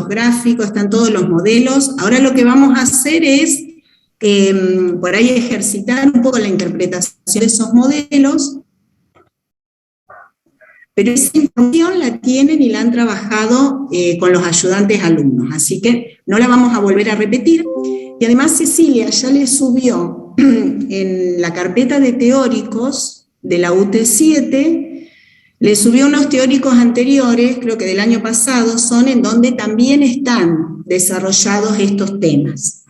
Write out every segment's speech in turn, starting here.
los gráficos, están todos los modelos. Ahora lo que vamos a hacer es, por ahí, ejercitar un poco la interpretación de esos modelos, pero esa información la tienen y la han trabajado con los ayudantes alumnos, así que no la vamos a volver a repetir. Y además Cecilia ya le subió en la carpeta de teóricos de la UT7, le subió unos teóricos anteriores, creo que del año pasado, son en donde también están desarrollados estos temas.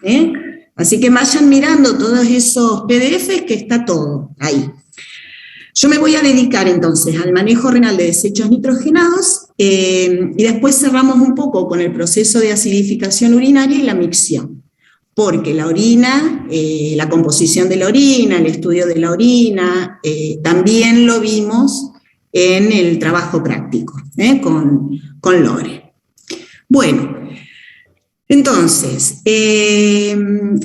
Así que vayan mirando todos esos PDFs, que está todo ahí. Yo me voy a dedicar entonces al manejo renal de desechos nitrogenados y después cerramos un poco con el proceso de acidificación urinaria y la micción, porque la orina, la composición de la orina, el estudio de la orina, también lo vimos en el trabajo práctico con Lore. Bueno, entonces,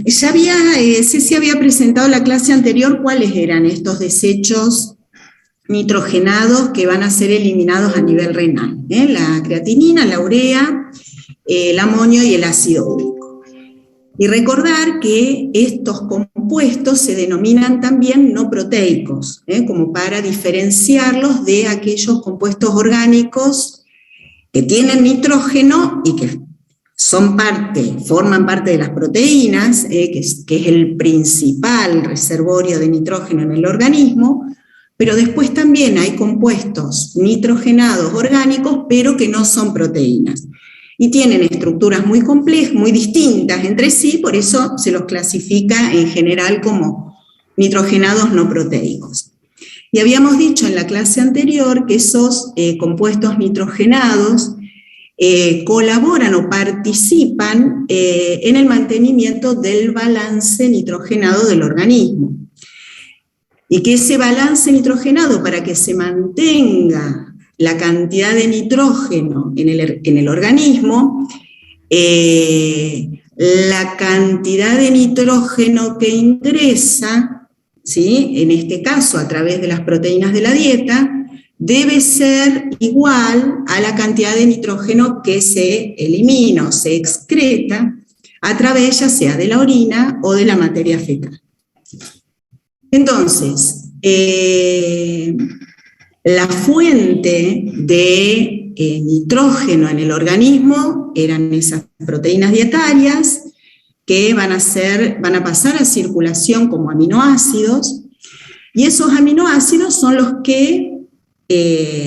Ceci había presentado la clase anterior cuáles eran estos desechos nitrogenados que van a ser eliminados a nivel renal, la creatinina, la urea, el amonio y el ácido úrico. Y recordar que estos compuestos se denominan también no proteicos, como para diferenciarlos de aquellos compuestos orgánicos que tienen nitrógeno y que forman parte de las proteínas, que es el principal reservorio de nitrógeno en el organismo, pero después también hay compuestos nitrogenados orgánicos, pero que no son proteínas. Y tienen estructuras muy complejas, muy distintas entre sí, por eso se los clasifica en general como nitrogenados no proteicos. Y habíamos dicho en la clase anterior que esos compuestos nitrogenados colaboran o participan en el mantenimiento del balance nitrogenado del organismo. Y que ese balance nitrogenado, para que se mantenga la cantidad de nitrógeno en el organismo, la cantidad de nitrógeno que ingresa, ¿sí?, en este caso a través de las proteínas de la dieta, debe ser igual a la cantidad de nitrógeno que se elimina o se excreta a través ya sea de la orina o de la materia fecal. Entonces, la fuente de nitrógeno en el organismo eran esas proteínas dietarias que van a pasar a circulación como aminoácidos, y esos aminoácidos son los que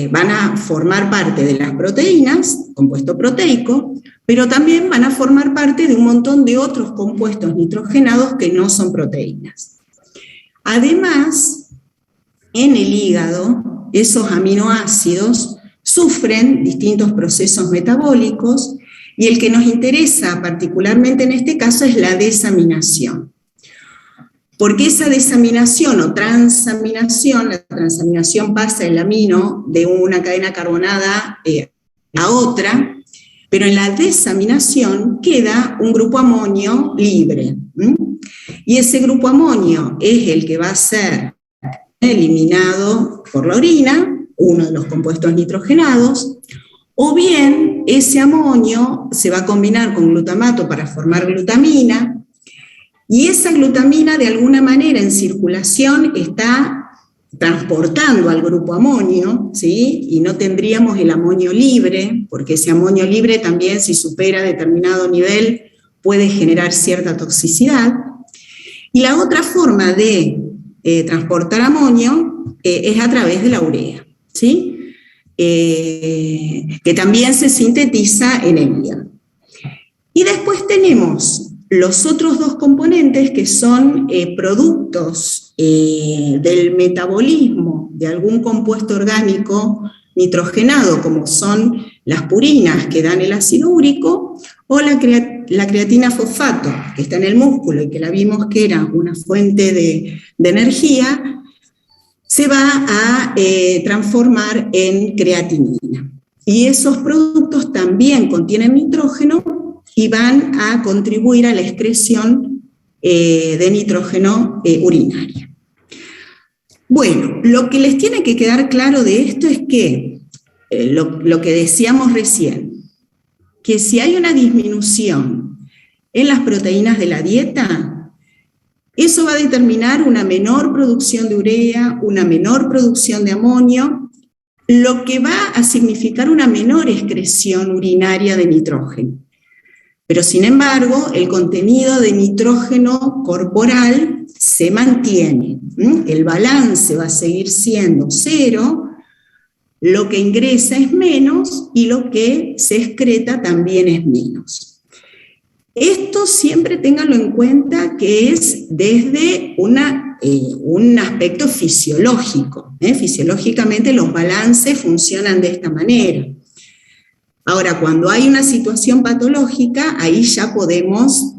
van a formar parte de las proteínas, compuesto proteico, pero también van a formar parte de un montón de otros compuestos nitrogenados que no son proteínas. Además, en el hígado, esos aminoácidos sufren distintos procesos metabólicos, y el que nos interesa particularmente en este caso es la desaminación. Porque esa desaminación o transaminación, la transaminación pasa el amino de una cadena carbonada a otra, pero en la desaminación queda un grupo amonio libre. Y ese grupo amonio es el que va a ser eliminado por la orina, uno de los compuestos nitrogenados, o bien ese amonio se va a combinar con glutamato para formar glutamina, y esa glutamina de alguna manera en circulación está transportando al grupo amonio, ¿sí?, y no tendríamos el amonio libre, porque ese amonio libre también, si supera determinado nivel, puede generar cierta toxicidad. Y la otra forma de transportar amonio es a través de la urea, ¿sí?, que también se sintetiza en el hígado. Y después tenemos los otros dos componentes que son productos del metabolismo de algún compuesto orgánico nitrogenado, como son las purinas que dan el ácido úrico, o la creatina fosfato, que está en el músculo y que la vimos que era una fuente de energía, se va a transformar en creatinina. Y esos productos también contienen nitrógeno y van a contribuir a la excreción de nitrógeno urinaria. Bueno, lo que les tiene que quedar claro de esto es que, lo que decíamos recién, que si hay una disminución en las proteínas de la dieta, eso va a determinar una menor producción de urea, una menor producción de amonio, lo que va a significar una menor excreción urinaria de nitrógeno. Pero sin embargo, el contenido de nitrógeno corporal se mantiene. El balance va a seguir siendo 0, lo que ingresa es menos y lo que se excreta también es menos. Esto siempre ténganlo en cuenta que es desde un aspecto fisiológico. Fisiológicamente los balances funcionan de esta manera. Ahora, cuando hay una situación patológica, ahí ya podemos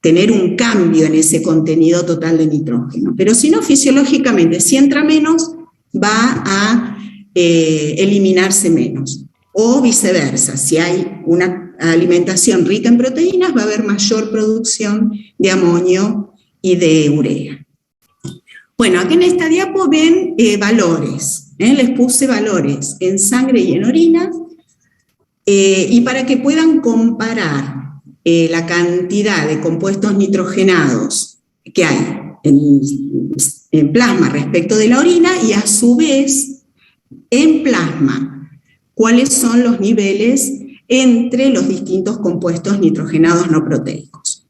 tener un cambio en ese contenido total de nitrógeno. Pero si no, fisiológicamente, si entra menos, va a eliminarse menos. O viceversa, si hay una alimentación rica en proteínas, va a haber mayor producción de amonio y de urea. Bueno, aquí en esta diapo ven valores, les puse valores en sangre y en orina, y para que puedan comparar la cantidad de compuestos nitrogenados que hay en plasma respecto de la orina, y a su vez en plasma cuáles son los niveles entre los distintos compuestos nitrogenados no proteicos.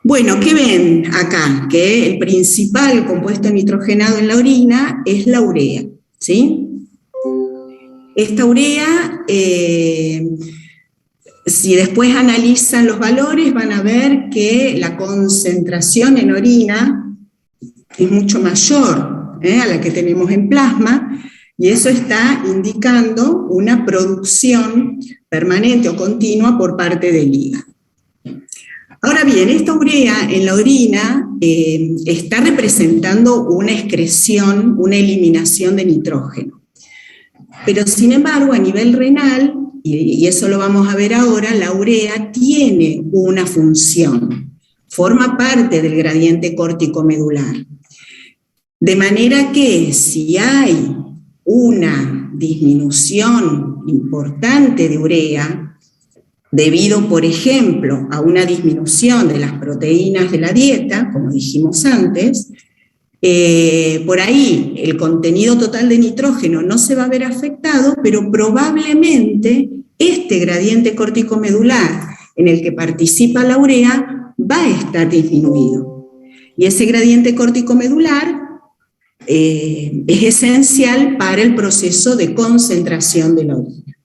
Bueno, ¿qué ven acá? Que el principal compuesto nitrogenado en la orina es la urea, ¿sí? Esta urea, si después analizan los valores, van a ver que la concentración en orina es mucho mayor a la que tenemos en plasma, y eso está indicando una producción permanente o continua por parte del hígado. Ahora bien, esta urea en la orina está representando una excreción, una eliminación de nitrógeno. Pero sin embargo, a nivel renal, y eso lo vamos a ver ahora, la urea tiene una función, forma parte del gradiente córtico-medular. De manera que si hay una disminución importante de urea, debido, por ejemplo, a una disminución de las proteínas de la dieta, como dijimos antes, por ahí el contenido total de nitrógeno no se va a ver afectado, pero probablemente este gradiente córtico-medular en el que participa la urea va a estar disminuido. Y ese gradiente córtico-medular es esencial para el proceso de concentración de la orina.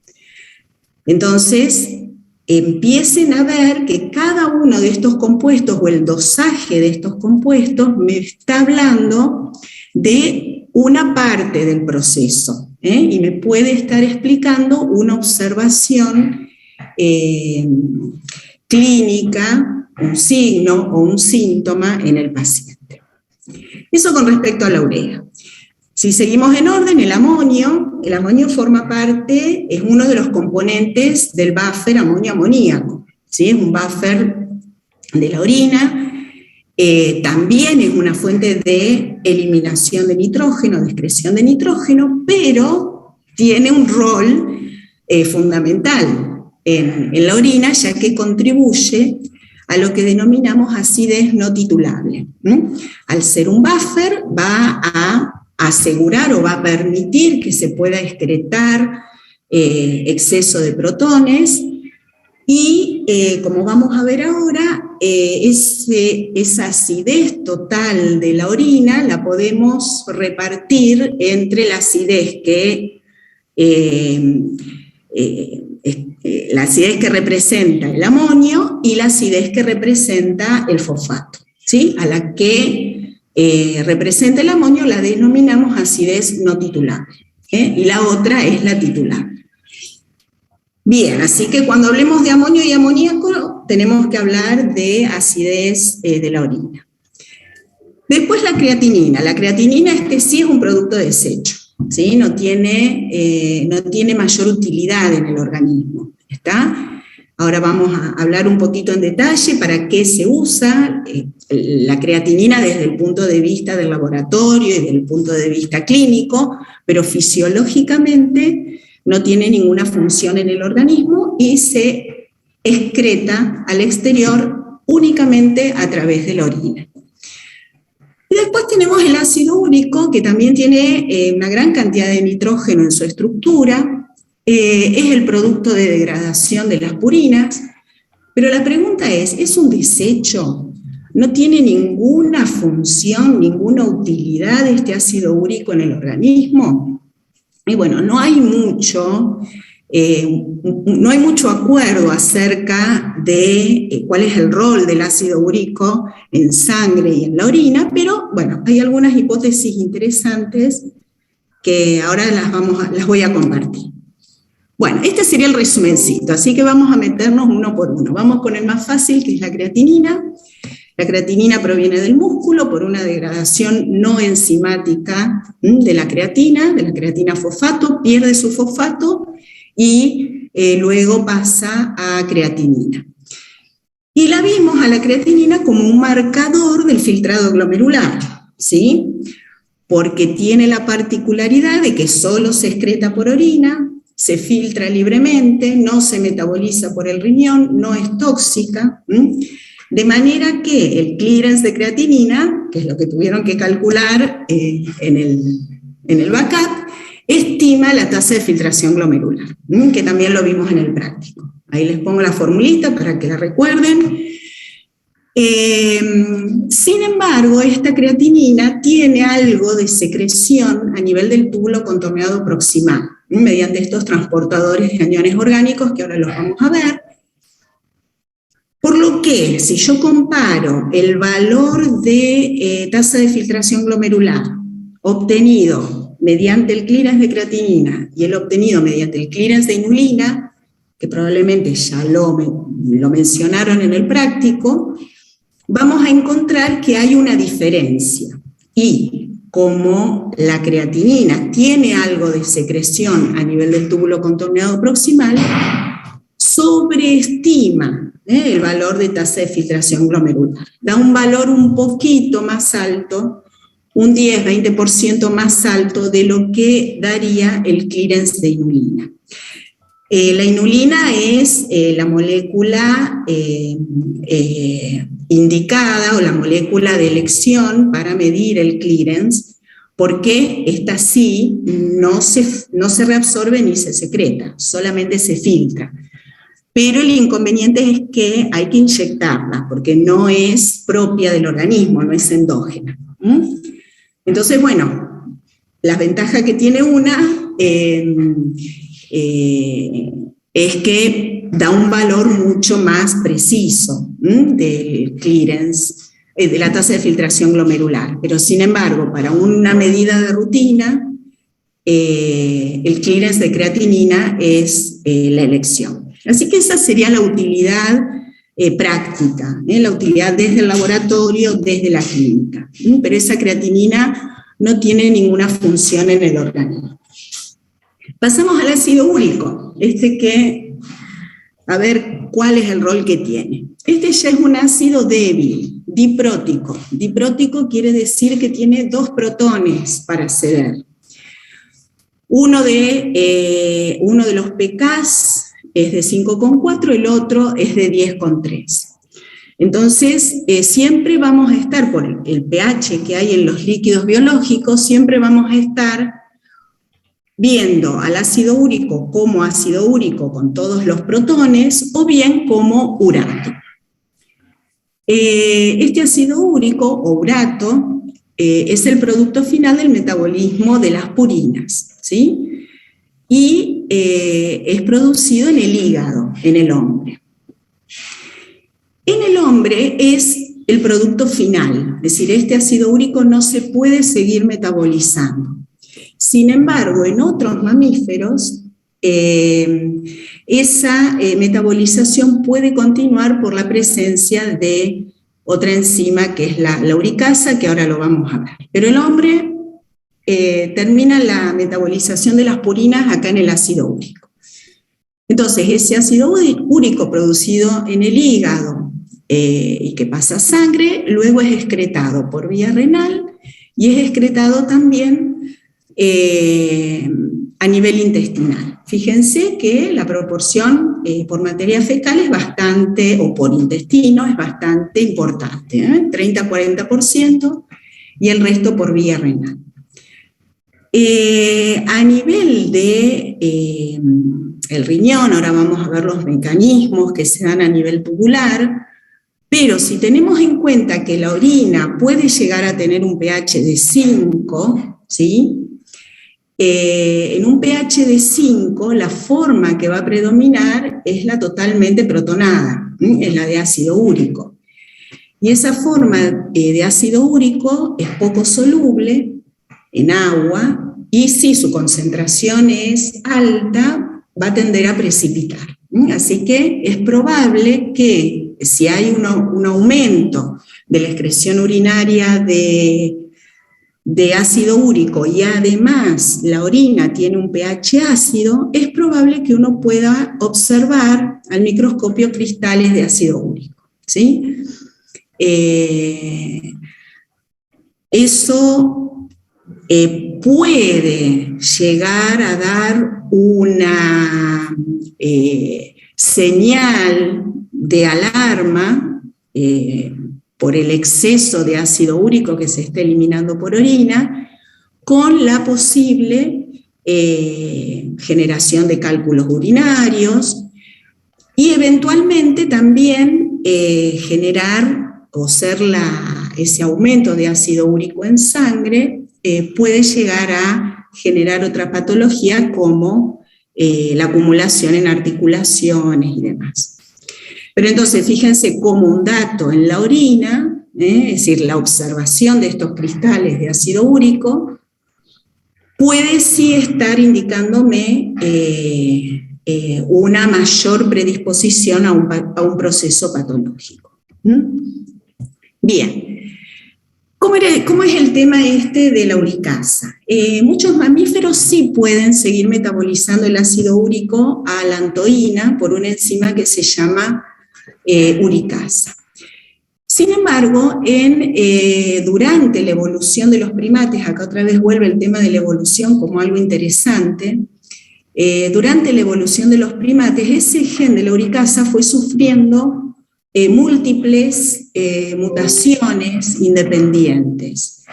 Entonces, empiecen a ver que cada uno de estos compuestos o el dosaje de estos compuestos me está hablando de una parte del proceso, y me puede estar explicando una observación clínica, un signo o un síntoma en el paciente. Eso con respecto a la urea. Si seguimos en orden, el amonio forma parte, es uno de los componentes del buffer amonio-amoníaco, ¿sí? Es un buffer de la orina, también es una fuente de eliminación de nitrógeno, de excreción de nitrógeno, pero tiene un rol fundamental en la orina, ya que contribuye a lo que denominamos acidez no titulable. Al ser un buffer, va a asegurar o va a permitir que se pueda excretar exceso de protones, y como vamos a ver ahora, esa acidez total de la orina la podemos repartir entre la acidez que representa el amonio y la acidez que representa el fosfato, ¿sí? A la que representa el amonio la denominamos acidez no titulable, y la otra es la titulable. Bien, así que cuando hablemos de amonio y amoníaco tenemos que hablar de acidez de la orina. Después la creatinina. La creatinina sí es un producto de desecho, ¿sí? No tiene mayor utilidad en el organismo, ¿está? Ahora vamos a hablar un poquito en detalle para qué se usa la creatinina desde el punto de vista del laboratorio y desde el punto de vista clínico, pero fisiológicamente no tiene ninguna función en el organismo y se excreta al exterior únicamente a través de la orina. Y después tenemos el ácido úrico, que también tiene una gran cantidad de nitrógeno en su estructura, es el producto de degradación de las purinas, pero la pregunta ¿es un desecho? ¿No tiene ninguna función, ninguna utilidad este ácido úrico en el organismo? Y bueno, no hay mucho acuerdo acerca de cuál es el rol del ácido úrico en sangre y en la orina, pero bueno, hay algunas hipótesis interesantes que ahora las voy a compartir. Bueno, este sería el resumencito, así que vamos a meternos uno por uno. Vamos con el más fácil, que es la creatinina. La creatinina proviene del músculo por una degradación no enzimática de la creatina fosfato, pierde su fosfato y luego pasa a creatinina. Y la vimos a la creatinina como un marcador del filtrado glomerular, ¿sí? Porque tiene la particularidad de que solo se excreta por orina, se filtra libremente, no se metaboliza por el riñón, no es tóxica, de manera que el clearance de creatinina, que es lo que tuvieron que calcular en el backup, estima la tasa de filtración glomerular, que también lo vimos en el práctico. Ahí les pongo la formulita para que la recuerden. Sin embargo, esta creatinina tiene algo de secreción a nivel del túbulo contorneado proximal, mediante estos transportadores de aniones orgánicos, que ahora los vamos a ver. Por lo que, si yo comparo el valor de tasa de filtración glomerular obtenido mediante el clearance de creatinina y el obtenido mediante el clearance de inulina, que probablemente ya lo mencionaron en el práctico, vamos a encontrar que hay una diferencia. Y como la creatinina tiene algo de secreción a nivel del túbulo contorneado proximal, sobreestima el valor de tasa de filtración glomerular. Da un valor un poquito más alto, un 10-20% más alto de lo que daría el clearance de inulina. La inulina es la molécula indicada o la molécula de elección para medir el clearance, porque esta sí no se reabsorbe ni se secreta, solamente se filtra. Pero el inconveniente es que hay que inyectarla, porque no es propia del organismo, no es endógena. Entonces, bueno, la ventaja que tiene una es que da un valor mucho más preciso del clearance, de la tasa de filtración glomerular. Pero sin embargo, para una medida de rutina, el clearance de creatinina es la elección. Así que esa sería la utilidad práctica, la utilidad desde el laboratorio, desde la clínica. Pero esa creatinina no tiene ninguna función en el organismo. Pasamos al ácido úrico, a ver cuál es el rol que tiene. Este ya es un ácido débil, diprótico. Diprótico quiere decir que tiene 2 protones para ceder. Uno de los pKs es de 5,4, el otro es de 10,3. Entonces, siempre vamos a estar, por el pH que hay en los líquidos biológicos, siempre vamos a estar viendo al ácido úrico como ácido úrico con todos los protones, o bien como urato. Este ácido úrico, o urato, es el producto final del metabolismo de las purinas, ¿sí? Y es producido en el hígado, en el hombre. En el hombre es el producto final, es decir, este ácido úrico no se puede seguir metabolizando. Sin embargo, en otros mamíferos, esa metabolización puede continuar por la presencia de otra enzima que es la uricasa, que ahora lo vamos a ver. Pero el hombre termina la metabolización de las purinas acá en el ácido úrico. Entonces, ese ácido úrico producido en el hígado y que pasa a sangre, luego es excretado por vía renal y es excretado también a nivel intestinal. fíjense que la proporción por materia fecal es bastante, o por intestino, es bastante importante, 30-40%, y el resto por vía renal. A nivel de el riñón, ahora vamos a ver los mecanismos que se dan a nivel tubular, pero si tenemos en cuenta que la orina puede llegar a tener un pH de 5, ¿sí? En un pH de 5, la forma que va a predominar es la totalmente protonada, es la de ácido úrico. Y esa forma de ácido úrico es poco soluble en agua, y si su concentración es alta, va a tender a precipitar. Así que es probable que si hay un aumento de la excreción urinaria de ácido úrico y además la orina tiene un pH ácido, es probable que uno pueda observar al microscopio cristales de ácido úrico, ¿sí? Eso puede llegar a dar una señal de alarma por el exceso de ácido úrico que se está eliminando por orina, con la posible generación de cálculos urinarios y eventualmente también generar o ser ese aumento de ácido úrico en sangre puede llegar a generar otra patología como la acumulación en articulaciones y demás. Pero entonces fíjense como un dato en la orina, es decir, la observación de estos cristales de ácido úrico, puede sí estar indicándome una mayor predisposición a un proceso patológico. Bien. ¿Cómo es el tema de la uricasa? Muchos mamíferos sí pueden seguir metabolizando el ácido úrico a la lantoína por una enzima que se llama uricasa. Sin embargo, durante la evolución de los primates, acá otra vez vuelve el tema de la evolución como algo interesante, durante la evolución de los primates, ese gen de la uricasa fue sufriendo múltiples mutaciones independientes.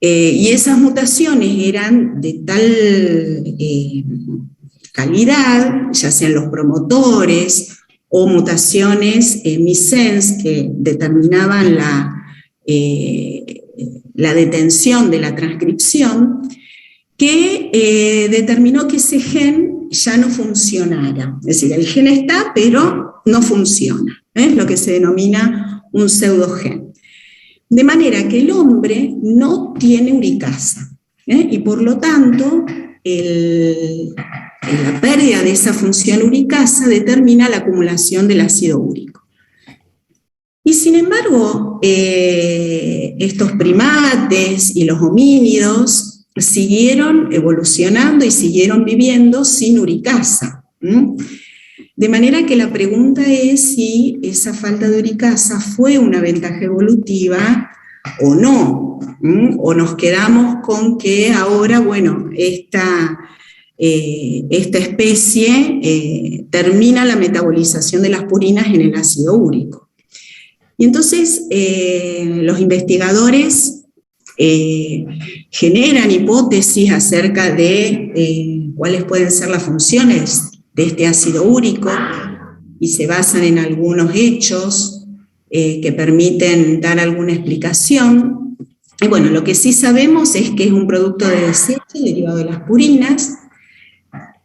Y esas mutaciones eran de tal calidad, ya sean los promotores o mutaciones missense que determinaban la detención de la transcripción, que determinó que ese gen ya no funcionara. Es decir, el gen está, pero no funciona. Es lo que se denomina un pseudogen. De manera que el hombre no tiene uricasa, y por lo tanto la pérdida de esa función uricasa determina la acumulación del ácido úrico. Y sin embargo, estos primates y los homínidos siguieron evolucionando y siguieron viviendo sin uricasa. De manera que la pregunta es si esa falta de uricasa fue una ventaja evolutiva o no, o nos quedamos con que ahora, bueno, esta especie termina la metabolización de las purinas en el ácido úrico. Y entonces los investigadores generan hipótesis acerca de cuáles pueden ser las funciones de este ácido úrico y se basan en algunos hechos que permiten dar alguna explicación. Y bueno, lo que sí sabemos es que es un producto de desecho derivado de las purinas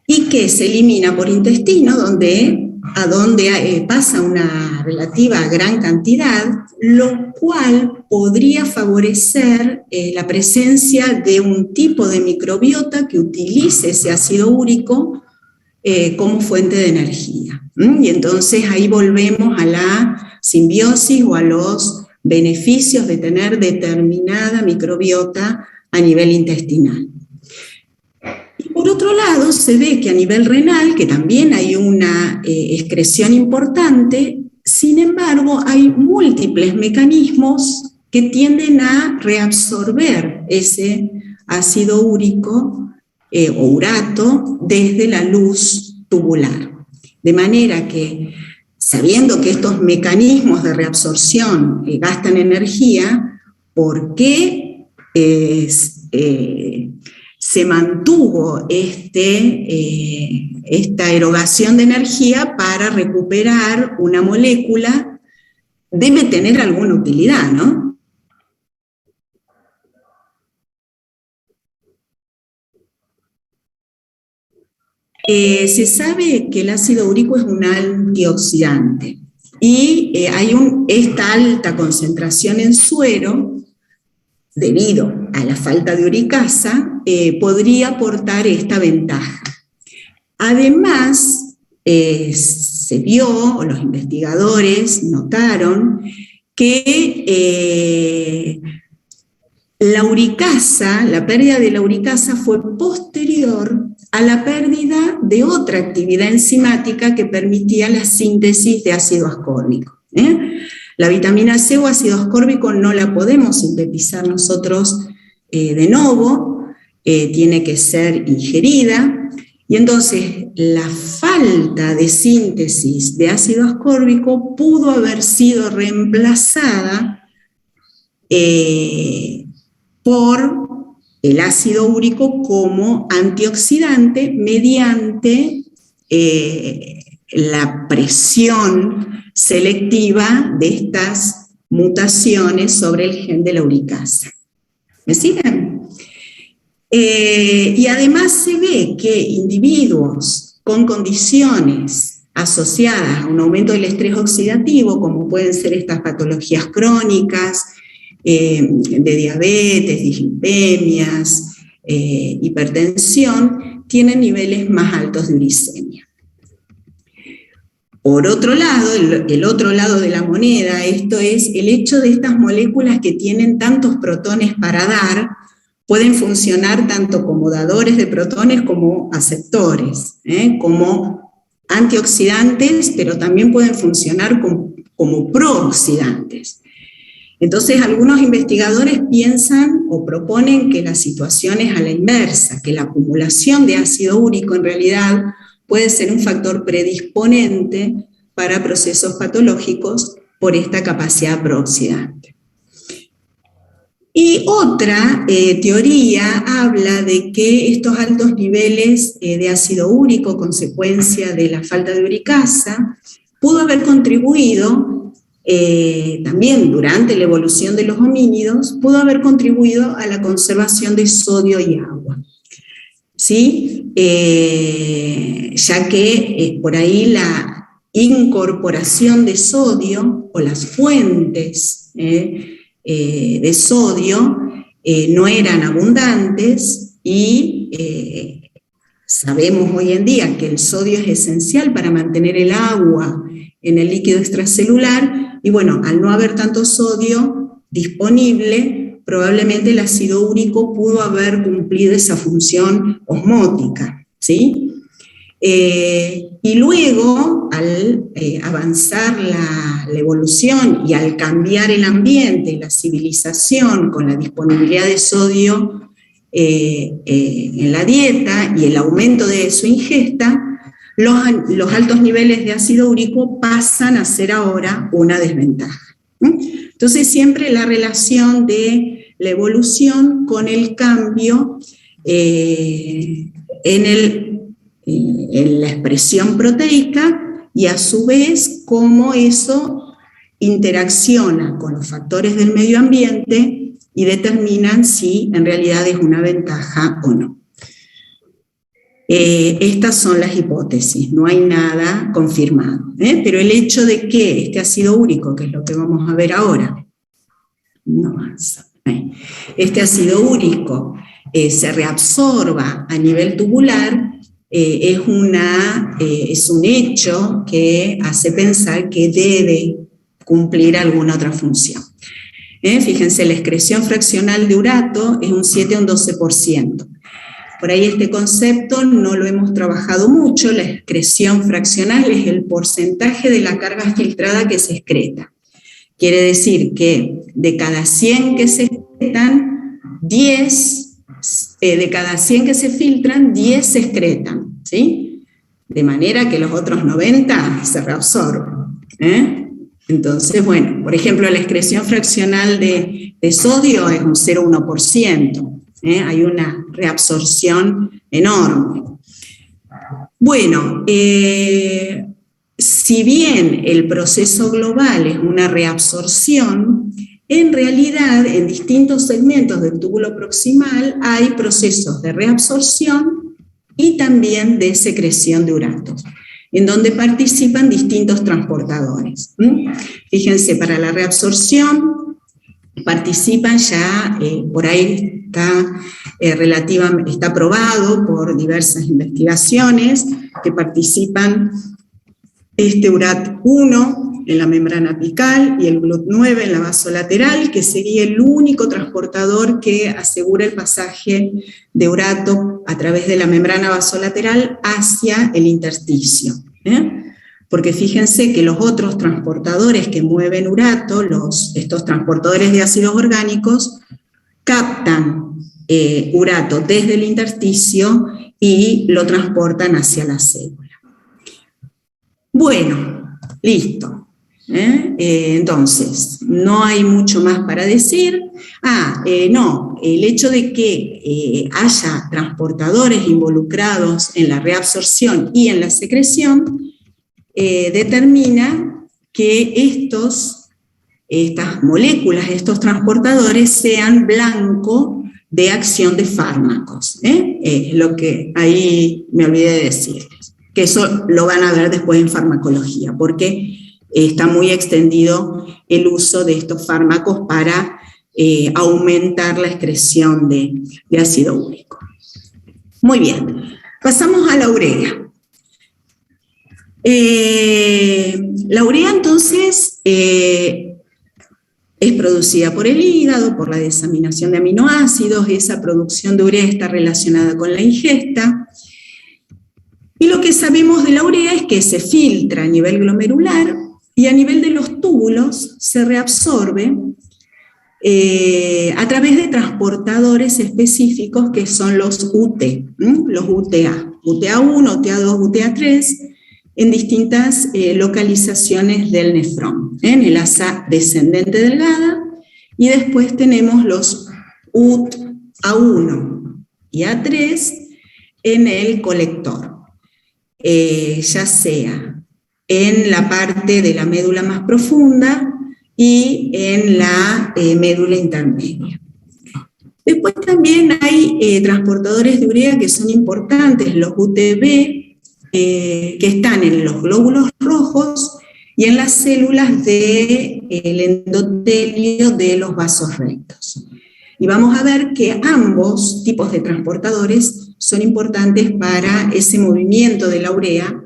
y que se elimina por intestino, a donde pasa una relativa gran cantidad, lo cual podría favorecer la presencia de un tipo de microbiota que utilice ese ácido úrico como fuente de energía. Y entonces ahí volvemos a la simbiosis o a los beneficios de tener determinada microbiota a nivel intestinal. Y por otro lado, se ve que a nivel renal, que también hay una excreción importante, sin embargo, hay múltiples mecanismos que tienden a reabsorber ese ácido úrico o urato desde la luz tubular. De manera que, sabiendo que estos mecanismos de reabsorción gastan energía, ¿por qué se mantuvo esta erogación de energía para recuperar una molécula? Debe tener alguna utilidad, ¿no? Se sabe que el ácido úrico es un antioxidante y hay esta alta concentración en suero, debido a la falta de uricasa, podría aportar esta ventaja. Además, se vio, o los investigadores notaron, que la uricasa, la pérdida de la uricasa fue posterior a la pérdida de otra actividad enzimática que permitía la síntesis de ácido ascórbico. La vitamina C o ácido ascórbico no la podemos sintetizar nosotros de novo, tiene que ser ingerida, y entonces la falta de síntesis de ácido ascórbico pudo haber sido reemplazada por el ácido úrico como antioxidante mediante la presión selectiva de estas mutaciones sobre el gen de la uricasa. ¿Me siguen? Y además se ve que individuos con condiciones asociadas a un aumento del estrés oxidativo, como pueden ser estas patologías crónicas, de diabetes, dislipemias, hipertensión, tienen niveles más altos de uricemia. Por otro lado, el otro lado de la moneda, esto es el hecho de estas moléculas que tienen tantos protones para dar, pueden funcionar tanto como dadores de protones como aceptores, como antioxidantes, pero también pueden funcionar como prooxidantes. Entonces, algunos investigadores piensan o proponen que la situación es a la inversa, que la acumulación de ácido úrico en realidad puede ser un factor predisponente para procesos patológicos por esta capacidad prooxidante. Y otra teoría habla de que estos altos niveles de ácido úrico, consecuencia de la falta de uricasa, pudo haber contribuido también durante la evolución de los homínidos, pudo haber contribuido a la conservación de sodio y agua. ¿Sí? Ya que por ahí la incorporación de sodio o las fuentes de sodio no eran abundantes y sabemos hoy en día que el sodio es esencial para mantener el agua en el líquido extracelular y bueno, al no haber tanto sodio disponible, probablemente el ácido úrico pudo haber cumplido esa función osmótica, ¿sí? Y luego, al avanzar la evolución y al cambiar el ambiente y la civilización con la disponibilidad de sodio en la dieta y el aumento de su ingesta, los altos niveles de ácido úrico pasan a ser ahora una desventaja. Entonces, siempre la relación de la evolución con el cambio en la expresión proteica y a su vez cómo eso interacciona con los factores del medio ambiente y determinan si en realidad es una ventaja o no. Estas son las hipótesis, no hay nada confirmado, pero el hecho de que este ácido úrico, que es lo que vamos a ver ahora, no avanza, este ácido úrico se reabsorba a nivel tubular, es un hecho que hace pensar que debe cumplir alguna otra función. Fíjense, la excreción fraccional de urato es un 7 a un 12%. Por ahí este concepto no lo hemos trabajado mucho. La excreción fraccional es el porcentaje de la carga filtrada que se excreta. Quiere decir que de cada 100 que se excretan, 10 de cada 100 que se filtran, 10 se excretan, ¿sí? De manera que los otros 90 se reabsorben, ¿eh? Entonces, bueno, por ejemplo, la excreción fraccional de sodio es un 0,1%, ¿eh? Hay una reabsorción enorme. Bueno, si bien el proceso global es una reabsorción, en realidad en distintos segmentos del túbulo proximal hay procesos de reabsorción y también de secreción de uratos, en donde participan distintos transportadores. Fíjense, para la reabsorción participan ya, por ahí está probado por diversas investigaciones, que participan URAT 1 en la membrana apical y el GLUT9 en la vasolateral, que sería el único transportador que asegura el pasaje de urato a través de la membrana vasolateral hacia el intersticio, ¿eh? Porque fíjense que los otros transportadores que mueven urato, estos transportadores de ácidos orgánicos, captan urato desde el intersticio y lo transportan hacia la célula. Bueno, listo. Entonces, no hay mucho más para decir. No, el hecho de que haya transportadores involucrados en la reabsorción y en la secreción determina que estas moléculas, estos transportadores, sean blanco de acción de fármacos. Lo que ahí me olvidé de decirles, que eso lo van a ver después en farmacología, porque está muy extendido el uso de estos fármacos para aumentar la excreción de ácido úrico. Muy bien, pasamos a la urea. La urea, entonces, es producida por el hígado, por la desaminación de aminoácidos. Esa producción de urea está relacionada con la ingesta. Y lo que sabemos de la urea es que se filtra a nivel glomerular y a nivel de los túbulos se reabsorbe a través de transportadores específicos que son los UT, los UTA, UTA1, UTA2, UTA3, en distintas localizaciones del nefrón, en el asa descendente delgada, y después tenemos los UT A1 y A3 en el colector, ya sea en la parte de la médula más profunda y en la médula intermedia. Después también hay transportadores de urea que son importantes, los UTB, que están en los glóbulos rojos y en las células del endotelio de los vasos rectos. Y vamos a ver que ambos tipos de transportadores son importantes para ese movimiento de la urea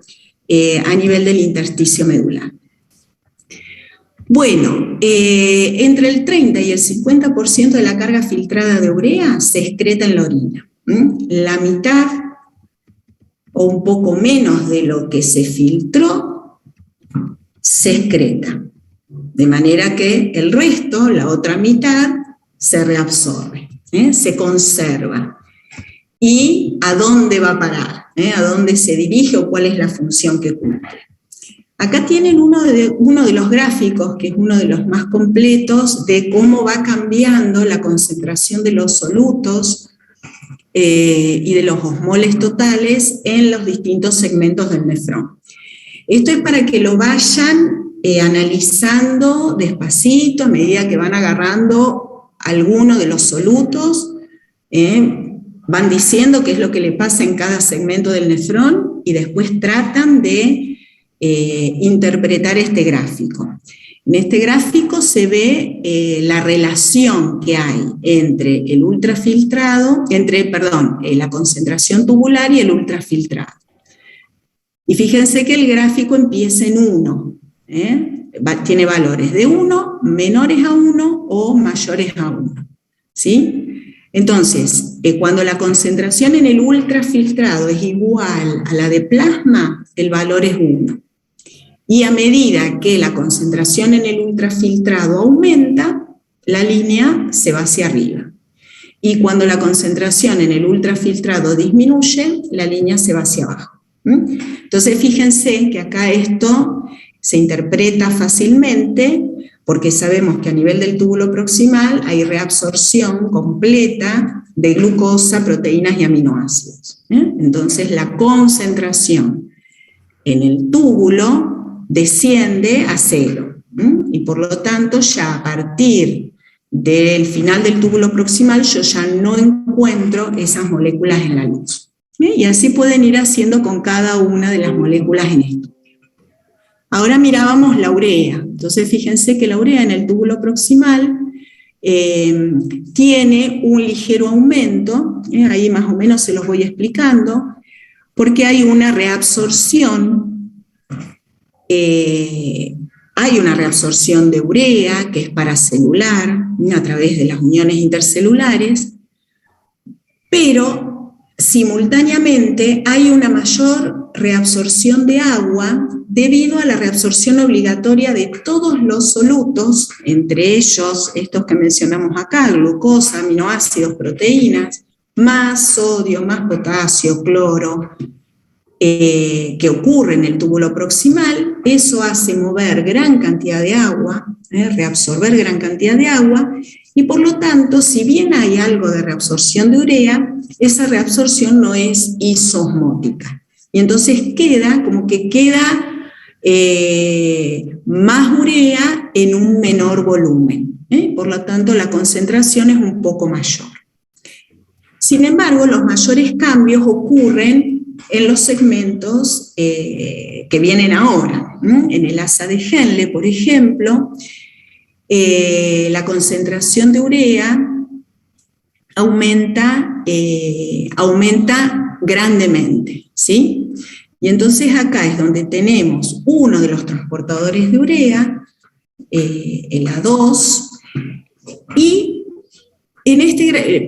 a nivel del intersticio medular. Bueno, entre el 30 y el 50% de la carga filtrada de urea se excreta en la orina. La mitad o un poco menos de lo que se filtró se excreta, de manera que el resto, la otra mitad, se reabsorbe, se conserva. ¿Y a dónde va a parar? ¿A dónde se dirige o cuál es la función que cumple? Acá tienen uno de los gráficos, que es uno de los más completos, de cómo va cambiando la concentración de los solutos y de los osmoles totales en los distintos segmentos del nefrón. Esto es para que lo vayan analizando despacito a medida que van agarrando alguno de los solutos, van diciendo qué es lo que le pasa en cada segmento del nefrón y después tratan de interpretar este gráfico. En este gráfico se ve la relación que hay entre el ultrafiltrado, la concentración tubular y el ultrafiltrado. Y fíjense que el gráfico empieza en 1, tiene valores de 1, menores a 1 o mayores a 1, ¿sí? Entonces, cuando la concentración en el ultrafiltrado es igual a la de plasma, el valor es 1. Y a medida que la concentración en el ultrafiltrado aumenta, la línea se va hacia arriba. y cuando la concentración en el ultrafiltrado disminuye, la línea se va hacia abajo. Entonces fíjense que acá esto se interpreta fácilmente porque sabemos que a nivel del túbulo proximal hay reabsorción completa de glucosa, proteínas y aminoácidos. Entonces la concentración en el túbulo desciende a 0. Y por lo tanto ya a partir del final del túbulo proximal yo ya no encuentro esas moléculas en la luz. Y así pueden ir haciendo con cada una de las moléculas en esto. Ahora mirábamos la urea. Entonces fíjense que la urea en el túbulo proximal tiene un ligero aumento, ahí más o menos se los voy explicando, porque hay una reabsorción, de urea que es paracelular, a través de las uniones intercelulares, pero simultáneamente hay una mayor reabsorción de agua debido a la reabsorción obligatoria de todos los solutos, entre ellos estos que mencionamos acá, glucosa, aminoácidos, proteínas, más sodio, más potasio, cloro, que ocurre en el túbulo proximal. Eso hace mover gran cantidad de agua, reabsorber gran cantidad de agua, y por lo tanto, si bien hay algo de reabsorción de urea, esa reabsorción no es isosmótica. Y entonces queda más urea en un menor volumen. Por lo tanto, la concentración es un poco mayor. Sin embargo, los mayores cambios ocurren en los segmentos que vienen ahora. En el asa de Henle, por ejemplo, la concentración de urea aumenta grandemente, ¿sí? Y entonces acá es donde tenemos uno de los transportadores de urea, el A2, y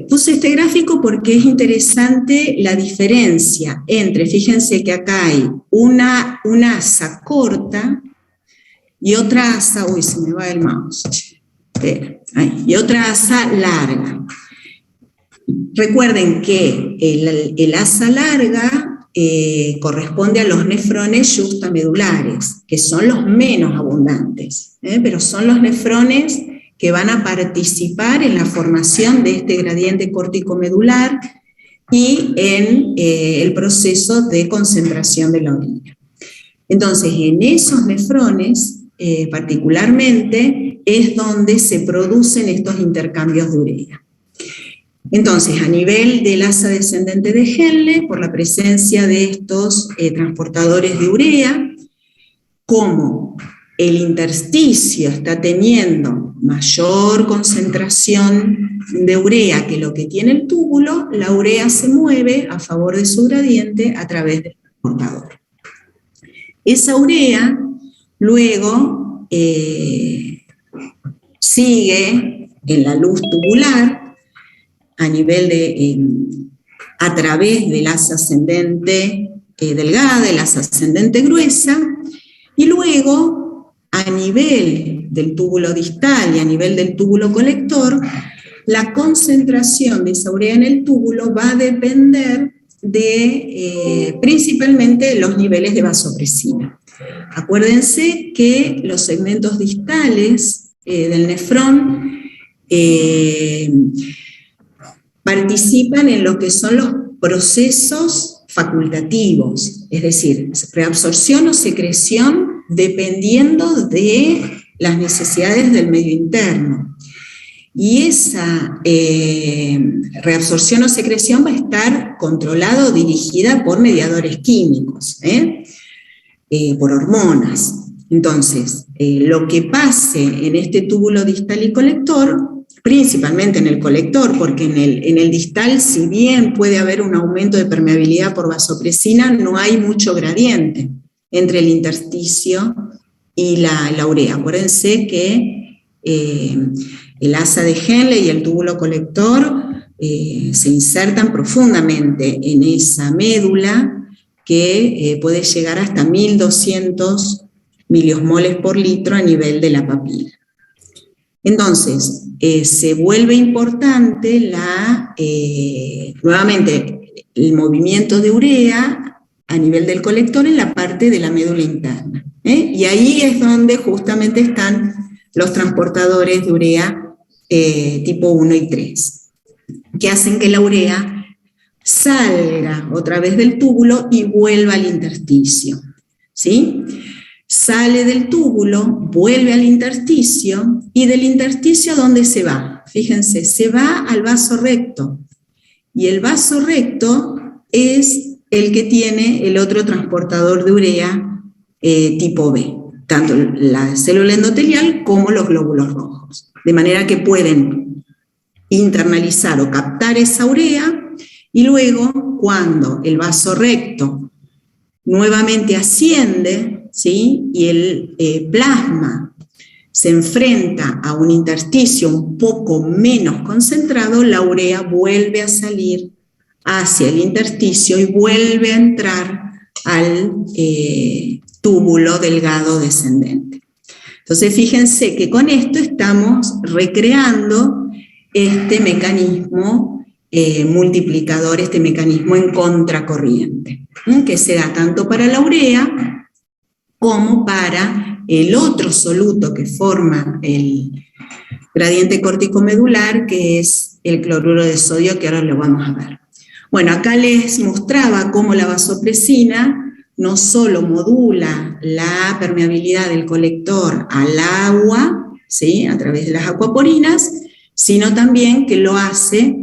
puse este gráfico porque es interesante la diferencia entre, fíjense que acá hay una asa corta y otra asa, uy, se me va el mouse, espera, ahí, y otra asa larga. Recuerden que el asa larga corresponde a los nefrones justamedulares, que son los menos abundantes, pero son los nefrones que van a participar en la formación de este gradiente córtico-medular y en el proceso de concentración de la orina. Entonces, en esos nefrones, particularmente, es donde se producen estos intercambios de urea. Entonces, a nivel del asa descendente de Henle, por la presencia de estos transportadores de urea, como el intersticio está teniendo mayor concentración de urea que lo que tiene el túbulo, la urea se mueve a favor de su gradiente a través del transportador. Esa urea luego sigue en la luz tubular a través del asa ascendente delgada, el asa ascendente gruesa, y luego a nivel del túbulo distal y a nivel del túbulo colector, la concentración de esa urea en el túbulo va a depender de principalmente los niveles de vasopresina. Acuérdense que los segmentos distales del nefrón participan en lo que son los procesos facultativos, es decir, reabsorción o secreción dependiendo de las necesidades del medio interno. Y esa reabsorción o secreción va a estar controlada o dirigida por mediadores químicos, por hormonas. Entonces, lo que pase en este túbulo distal y colector, principalmente en el colector, porque en el distal, si bien puede haber un aumento de permeabilidad por vasopresina, no hay mucho gradiente entre el intersticio y la urea. Acuérdense que el asa de Henle y el túbulo colector se insertan profundamente en esa médula que puede llegar hasta 1200 miliosmoles por litro a nivel de la papila. Entonces, se vuelve importante nuevamente el movimiento de urea a nivel del colector en la parte de la médula interna. Y ahí es donde justamente están los transportadores de urea tipo 1 y 3, que hacen que la urea salga otra vez del túbulo y vuelva al intersticio, ¿sí? Sale del túbulo, vuelve al intersticio, y del intersticio, ¿dónde se va? Fíjense, se va al vaso recto, y el vaso recto es el que tiene el otro transportador de urea tipo B, tanto la célula endotelial como los glóbulos rojos, de manera que pueden internalizar o captar esa urea, y luego, cuando el vaso recto nuevamente asciende, ¿sí? Y el plasma se enfrenta a un intersticio un poco menos concentrado, la urea vuelve a salir hacia el intersticio y vuelve a entrar al túbulo delgado descendente. Entonces, fíjense que con esto estamos recreando este mecanismo multiplicador, este mecanismo en contracorriente, que se da tanto para la urea como para el otro soluto que forma el gradiente córtico-medular, que es el cloruro de sodio, que ahora lo vamos a ver. Bueno, acá les mostraba cómo la vasopresina no solo modula la permeabilidad del colector al agua, ¿sí?, a través de las acuaporinas, sino también que lo hace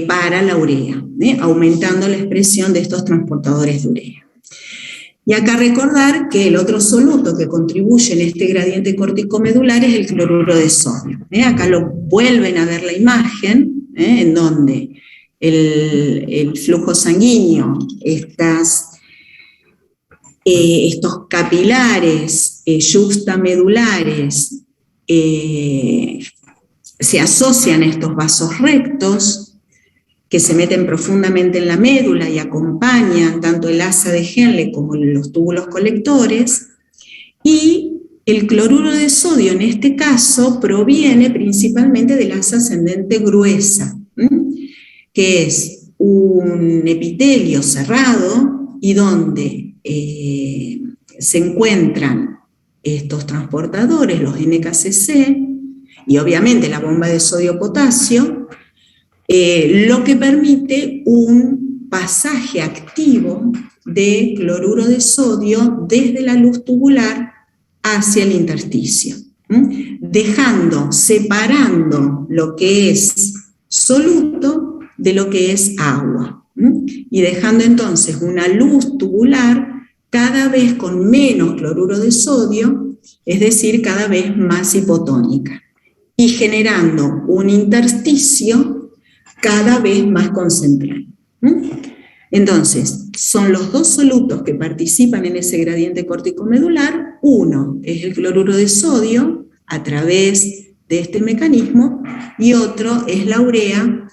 para la urea, aumentando la expresión de estos transportadores de urea. Y acá recordar que el otro soluto que contribuye en este gradiente córtico-medular es el cloruro de sodio. Acá lo vuelven a ver la imagen, en donde el flujo sanguíneo, estos capilares yuxtamedulares, se asocian a estos vasos rectos, que se meten profundamente en la médula y acompañan tanto el asa de Henle como los túbulos colectores, y el cloruro de sodio en este caso proviene principalmente del asa ascendente gruesa, que es un epitelio cerrado y donde se encuentran estos transportadores, los NKCC, y obviamente la bomba de sodio-potasio, lo que permite un pasaje activo de cloruro de sodio desde la luz tubular hacia el intersticio, separando lo que es soluto de lo que es agua, y dejando entonces una luz tubular cada vez con menos cloruro de sodio, es decir, cada vez más hipotónica, y generando un intersticio cada vez más concentrado. Entonces, son los dos solutos que participan en ese gradiente córtico-medular. Uno es el cloruro de sodio a través de este mecanismo, y otro es la urea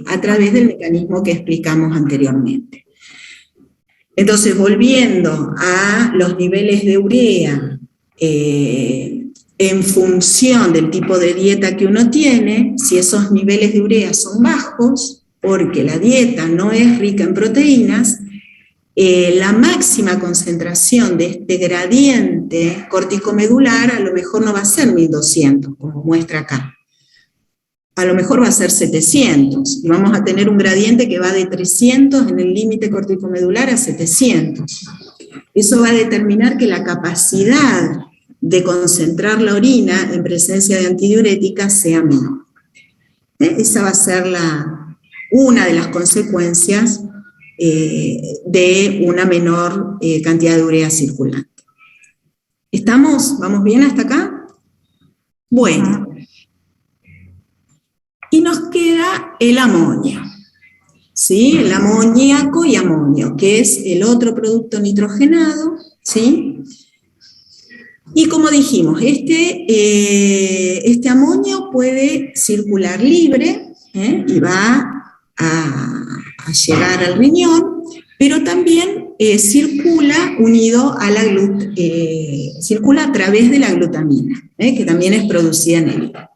a través del mecanismo que explicamos anteriormente. Entonces, volviendo a los niveles de urea, en función del tipo de dieta que uno tiene, si esos niveles de urea son bajos, porque la dieta no es rica en proteínas, la máxima concentración de este gradiente córtico-medular a lo mejor no va a ser 1200, como muestra acá. A lo mejor va a ser 700, y vamos a tener un gradiente que va de 300 en el límite córtico-medular a 700. Eso va a determinar que la capacidad de concentrar la orina en presencia de antidiuréticas sea menor. Esa va a ser una de las consecuencias de una menor cantidad de urea circulante. ¿Estamos? ¿Vamos bien hasta acá? Bueno. Y nos queda el amonio, ¿sí? El amoníaco y amonio, que es el otro producto nitrogenado, ¿sí? Y como dijimos, este amonio puede circular libre, y va a llegar al riñón, pero también circula unido a circula a través de la glutamina, que también es producida en el hígado.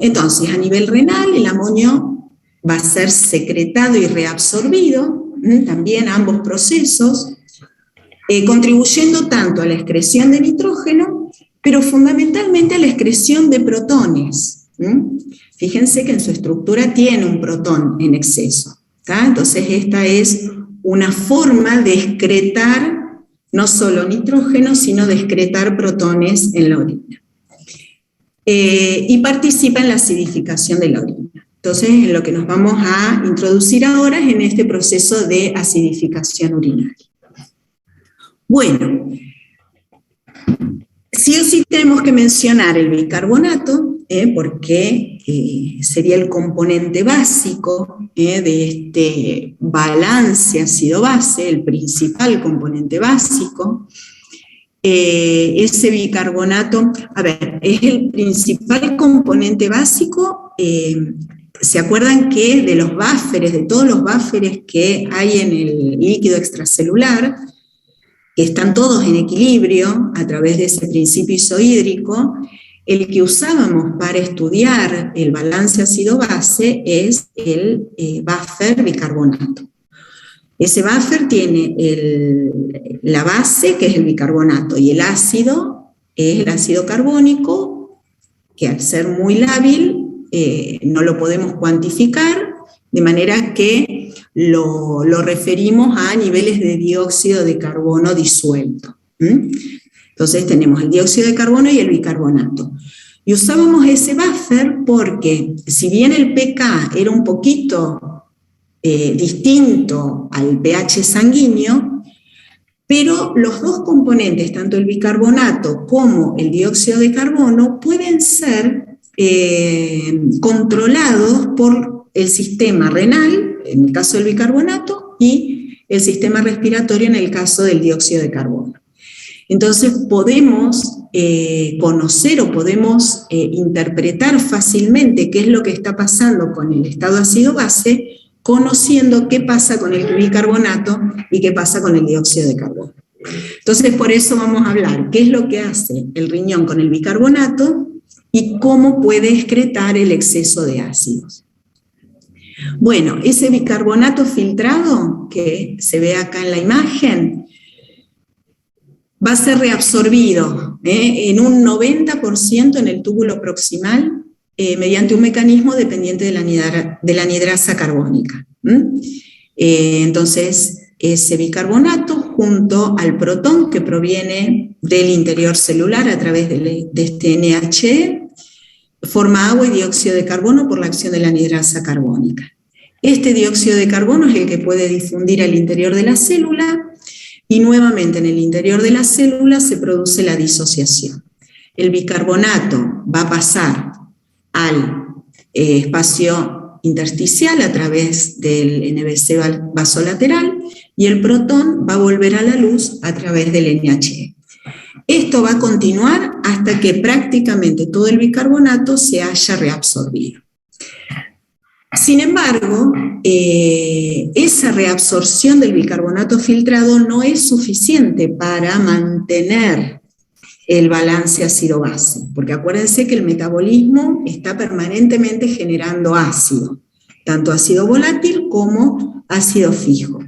Entonces, a nivel renal, el amonio va a ser secretado y reabsorbido, también ambos procesos, contribuyendo tanto a la excreción de nitrógeno, pero fundamentalmente a la excreción de protones. Fíjense que en su estructura tiene un protón en exceso. Entonces, esta es una forma de excretar no solo nitrógeno, sino de excretar protones en la orina. Y participa en la acidificación de la orina. Entonces, en lo que nos vamos a introducir ahora es en este proceso de acidificación urinaria. Bueno, sí o sí tenemos que mencionar el bicarbonato, porque sería el componente básico de este balance ácido-base, el principal componente básico. Ese bicarbonato, a ver, es el principal componente básico. ¿Se acuerdan que de los bufferes, de todos los bufferes que hay en el líquido extracelular, que están todos en equilibrio a través de ese principio isohídrico, el que usábamos para estudiar el balance ácido-base es el buffer bicarbonato. Ese buffer tiene la base, que es el bicarbonato, y el ácido es el ácido carbónico, que al ser muy lábil no lo podemos cuantificar, de manera que lo referimos a niveles de dióxido de carbono disuelto. Entonces tenemos el dióxido de carbono y el bicarbonato. Y usábamos ese buffer porque, si bien el pK era un poquito distinto al pH sanguíneo, pero los dos componentes, tanto el bicarbonato como el dióxido de carbono, pueden ser controlados por el sistema renal, en el caso del bicarbonato, y el sistema respiratorio en el caso del dióxido de carbono. Entonces podemos conocer o podemos interpretar fácilmente qué es lo que está pasando con el estado ácido-base, conociendo qué pasa con el bicarbonato y qué pasa con el dióxido de carbono. Entonces, por eso vamos a hablar qué es lo que hace el riñón con el bicarbonato y cómo puede excretar el exceso de ácidos. Bueno, ese bicarbonato filtrado que se ve acá en la imagen va a ser reabsorbido en un 90% en el túbulo proximal mediante un mecanismo dependiente de la anidrasa carbónica. Entonces, ese bicarbonato junto al protón que proviene del interior celular a través de este NHE forma agua y dióxido de carbono por la acción de la anidrasa carbónica. Este dióxido de carbono es el que puede difundir al interior de la célula y nuevamente en el interior de la célula se produce la disociación. El bicarbonato va a pasar al espacio intersticial a través del NBC vasolateral y el protón va a volver a la luz a través del NHE. Esto va a continuar hasta que prácticamente todo el bicarbonato se haya reabsorbido. Sin embargo, esa reabsorción del bicarbonato filtrado no es suficiente para mantener el balance ácido-base, porque acuérdense que el metabolismo está permanentemente generando ácido, tanto ácido volátil como ácido fijo.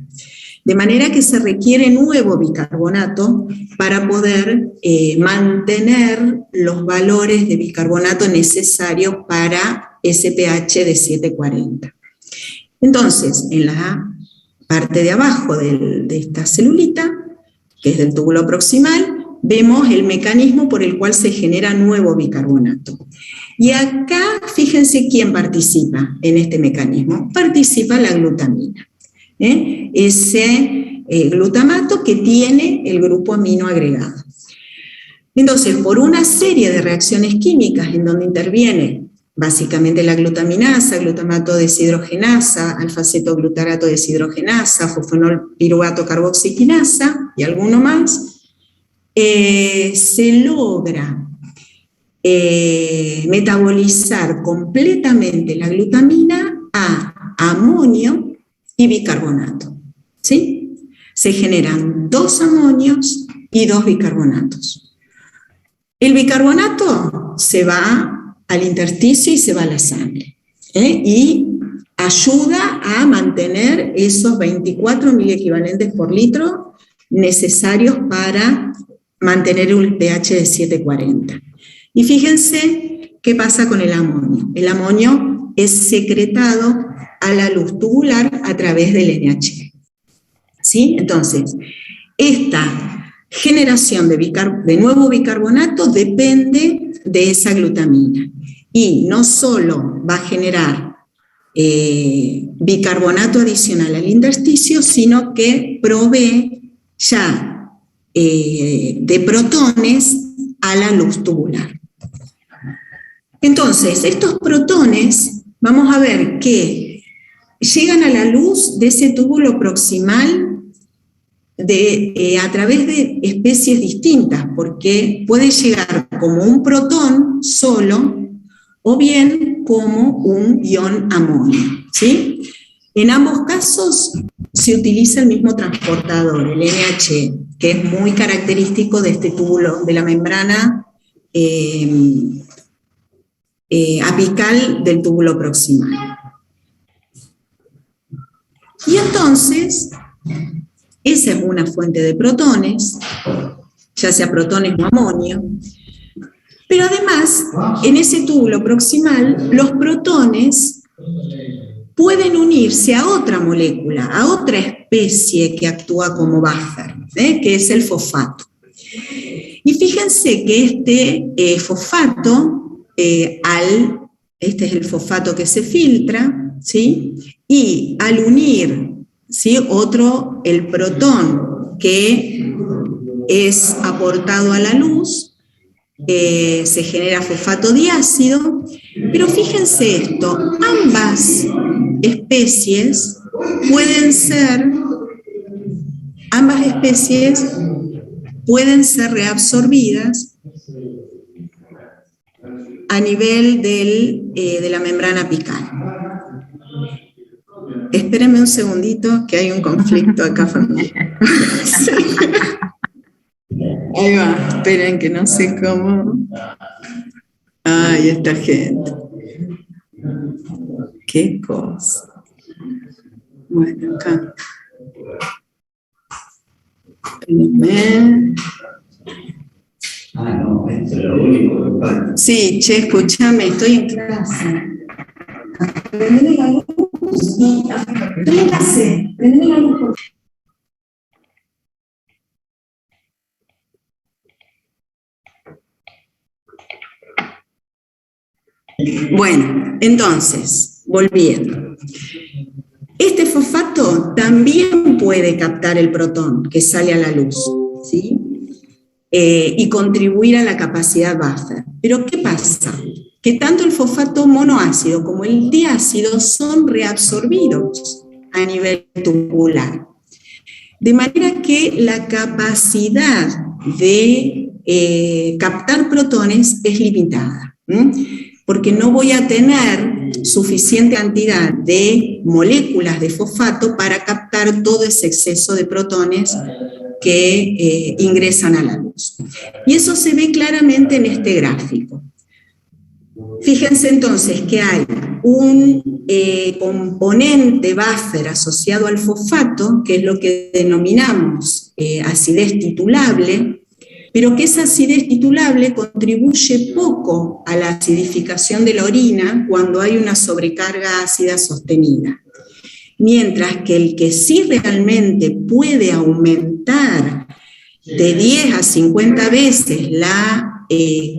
De manera que se requiere nuevo bicarbonato para poder mantener los valores de bicarbonato necesarios para ese pH de 740. Entonces, en la parte de abajo de esta celulita, que es del túbulo proximal, vemos el mecanismo por el cual se genera nuevo bicarbonato. Y acá, fíjense quién participa en este mecanismo. Participa la glutamina. Ese glutamato que tiene el grupo amino agregado. Entonces, por una serie de reacciones químicas en donde interviene básicamente la glutaminasa, glutamato deshidrogenasa, alfa-cetoglutarato deshidrogenasa, fosfonol piruvato carboxiquinasa y alguno más, se logra metabolizar completamente la glutamina a amonio y bicarbonato, ¿sí? Se generan 2 amonios y 2 bicarbonatos. El bicarbonato se va al intersticio y se va a la sangre, y ayuda a mantener esos 24 miliequivalentes por litro necesarios para mantener un pH de 7,40. Y fíjense qué pasa con el amonio. El amonio es secretado a la luz tubular a través del NH. ¿Sí? Entonces, esta generación de nuevo bicarbonato depende de esa glutamina. Y no solo va a generar bicarbonato adicional al intersticio, sino que provee ya de protones a la luz tubular. Entonces, estos protones, vamos a ver que llegan a la luz de ese túbulo proximal a través de especies distintas, porque puede llegar como un protón solo o bien como un ion amonio, ¿sí? En ambos casos se utiliza el mismo transportador, el NH, que es muy característico de este túbulo, de la membrana apical del túbulo proximal. Y entonces, esa es una fuente de protones, ya sea protones o amonio, pero además, en ese túbulo proximal, los protones pueden unirse a otra molécula, a otra especie que actúa como buffer, que es el fosfato. Y fíjense que este fosfato, este es el fosfato que se filtra, ¿sí? Y al unir, ¿sí?, el protón que es aportado a la luz, se genera fosfato diácido, pero fíjense esto, ambas especies pueden ser reabsorbidas a nivel de la membrana apical. Espérenme un segundito, que hay un conflicto acá familiar. Sí. Ahí va, esperen que no sé cómo. Ay, esta gente. Qué cosa. Bueno, acá. Espérenme. Sí, che, escúchame, estoy en clase. Prendeme la luz. Estoy en clase. Prendeme la luz, por favor. Bueno, entonces, volviendo. Este fosfato también puede captar el protón que sale a la luz, ¿sí? Y contribuir a la capacidad buffer. Pero ¿qué pasa? Que tanto el fosfato monoácido como el diácido son reabsorbidos a nivel tubular. De manera que la capacidad de captar protones es limitada, porque no voy a tener suficiente cantidad de moléculas de fosfato para captar todo ese exceso de protones que ingresan a la luz. Y eso se ve claramente en este gráfico. Fíjense entonces que hay un componente buffer asociado al fosfato, que es lo que denominamos acidez titulable, pero que esa acidez titulable contribuye poco a la acidificación de la orina cuando hay una sobrecarga ácida sostenida. Mientras que el que sí realmente puede aumentar de 10 a 50 veces la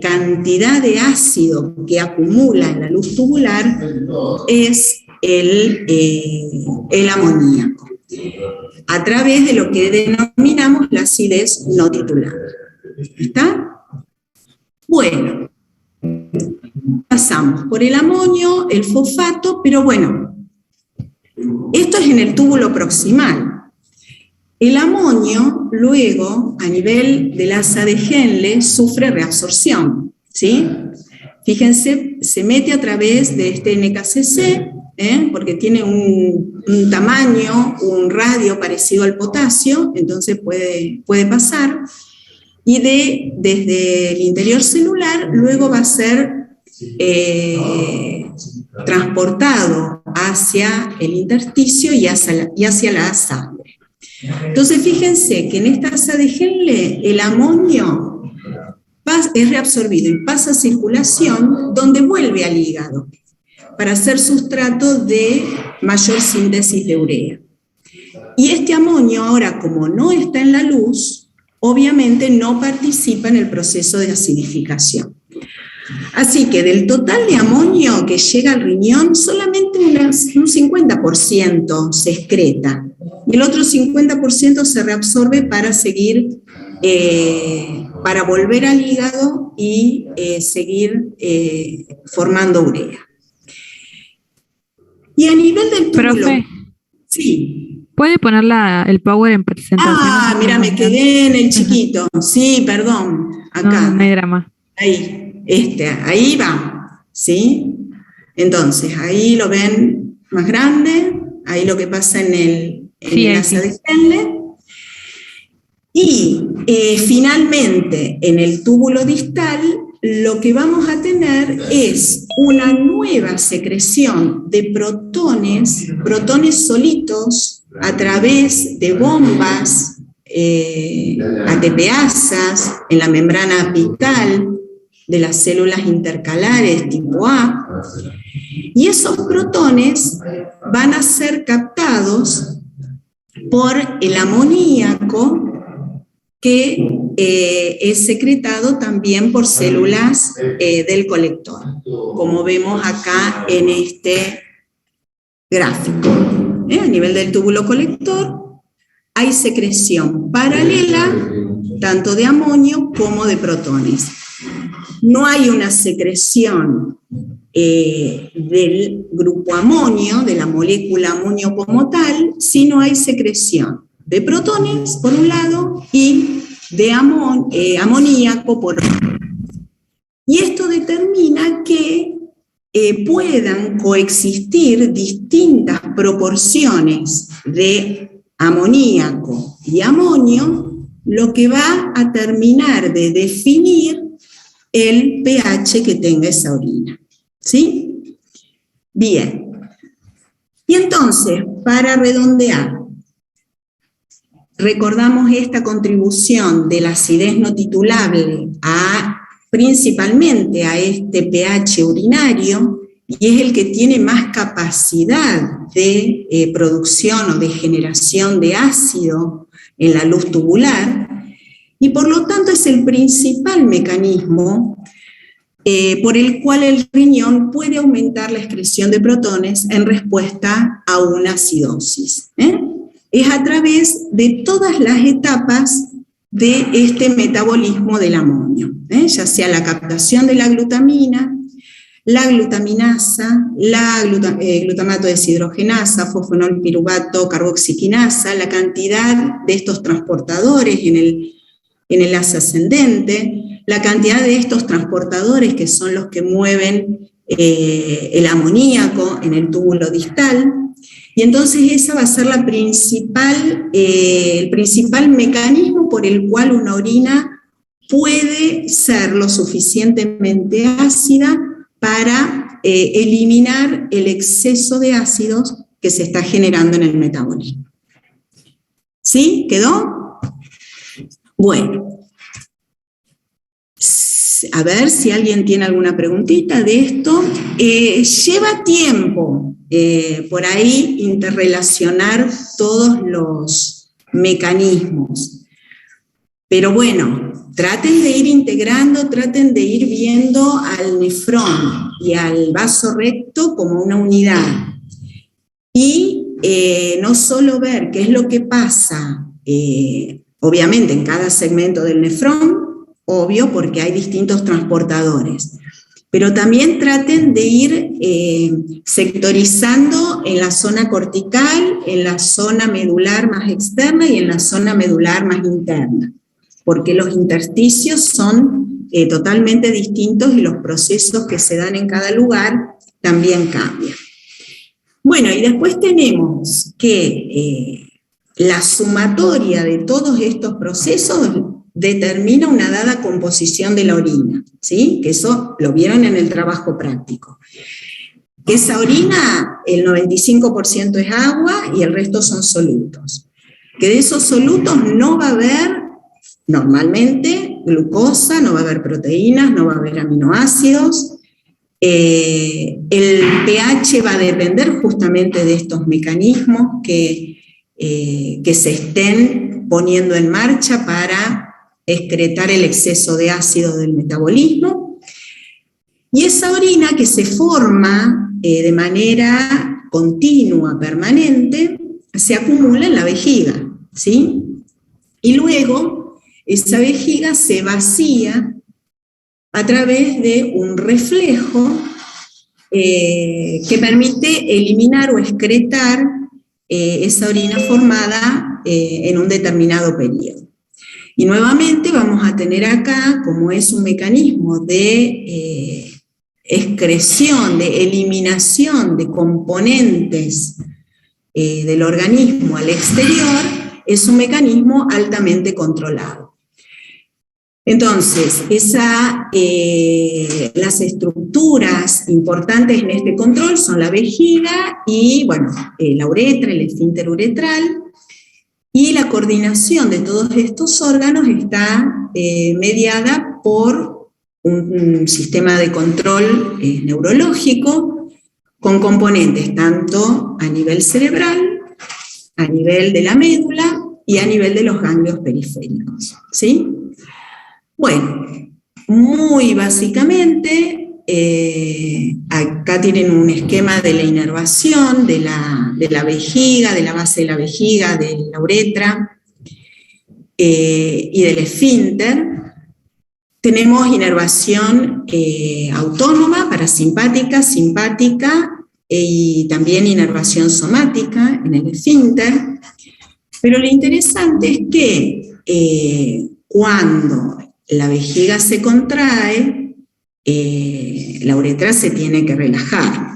cantidad de ácido que acumula en la luz tubular es el amoníaco, a través de lo que denominamos la acidez no titulable. ¿Está? Bueno, pasamos por el amonio, el fosfato, pero bueno, esto es en el túbulo proximal. El amonio, luego, a nivel del asa de Henle, sufre reabsorción, ¿sí? Fíjense, se mete a través de este NKCC porque tiene un tamaño, un radio parecido al potasio, entonces puede pasar, y desde el interior celular luego va a ser transportado hacia el intersticio y hacia la sangre. Entonces fíjense que en esta asa de Henle el amonio es reabsorbido y pasa a circulación, donde vuelve al hígado para ser sustrato de mayor síntesis de urea. Y este amonio ahora, como no está en la luz, obviamente no participa en el proceso de acidificación. Así que del total de amonio que llega al riñón, solamente un 50% se excreta y el otro 50% se reabsorbe para seguir, para volver al hígado y seguir formando urea. Y a nivel del túbulo... Profe, sí. ¿puede poner el power en presentación? Ah, mira, me quedé en el chiquito. Sí, perdón. Acá. No hay drama. Ahí va, ¿sí? Entonces, ahí lo ven más grande, ahí lo que pasa en el asa de Henle. Y finalmente, en el túbulo distal, lo que vamos a tener es una nueva secreción de protones solitos a través de bombas ATPasas en la membrana apical de las células intercalares tipo A, y esos protones van a ser captados por el amoníaco que es secretado también por células del colector, como vemos acá en este gráfico. A nivel del túbulo colector hay secreción paralela tanto de amonio como de protones. No hay una secreción del grupo amonio, de la molécula amonio como tal, sino hay secreción de protones por un lado y de amoníaco por otro. Y esto determina que puedan coexistir distintas proporciones de amoníaco y amonio, lo que va a terminar de definir el pH que tenga esa orina. ¿Sí? Bien. Y entonces, para redondear, recordamos esta contribución de la acidez no titulable principalmente a este pH urinario, y es el que tiene más capacidad de producción o de generación de ácido en la luz tubular, y por lo tanto es el principal mecanismo por el cual el riñón puede aumentar la excreción de protones en respuesta a una acidosis. Es a través de todas las etapas de este metabolismo del amonio, ya sea la captación de la glutamina, la glutaminasa, glutamato deshidrogenasa, fosfonolpiruvato, carboxiquinasa, la cantidad de estos transportadores en el asa ascendente, la cantidad de estos transportadores que son los que mueven el amoníaco en el túbulo distal, y entonces esa va a ser el principal mecanismo por el cual una orina puede ser lo suficientemente ácida para eliminar el exceso de ácidos que se está generando en el metabolismo. ¿Sí? ¿Quedó? Bueno. A ver si alguien tiene alguna preguntita de esto. Lleva tiempo por ahí interrelacionar todos los mecanismos. Pero bueno, traten de ir integrando, traten de ir viendo al nefrón y al vaso recto como una unidad. Y no solo ver qué es lo que pasa, obviamente en cada segmento del nefrón, obvio, porque hay distintos transportadores, pero también traten de ir sectorizando en la zona cortical, en la zona medular más externa y en la zona medular más interna, porque los intersticios son totalmente distintos y los procesos que se dan en cada lugar también cambian. Bueno, y después tenemos que la sumatoria de todos estos procesos determina una dada composición de la orina, ¿sí? Que eso lo vieron en el trabajo práctico. Esa orina, el 95% es agua y el resto son solutos. Que de esos solutos no va a haber, normalmente, glucosa, no va a haber proteínas, no va a haber aminoácidos. El pH va a depender justamente de estos mecanismos que se estén poniendo en marcha para excretar el exceso de ácido del metabolismo. Y esa orina que se forma de manera continua, permanente, se acumula en la vejiga, ¿sí? Y luego esa vejiga se vacía a través de un reflejo que permite eliminar o excretar esa orina formada en un determinado periodo. Y nuevamente vamos a tener acá, como es un mecanismo de excreción, de eliminación de componentes del organismo al exterior, es un mecanismo altamente controlado. Entonces, las estructuras importantes en este control son la vejiga y, bueno, la uretra, el esfínter uretral, y la coordinación de todos estos órganos está mediada por un sistema de control neurológico con componentes tanto a nivel cerebral, a nivel de la médula y a nivel de los ganglios periféricos, ¿sí? Bueno, muy básicamente, acá tienen un esquema de la inervación de la vejiga, de la base de la vejiga, de la uretra y del esfínter. Tenemos inervación autónoma, parasimpática, simpática y también inervación somática en el esfínter. Pero lo interesante es que cuando la vejiga se contrae, la uretra se tiene que relajar.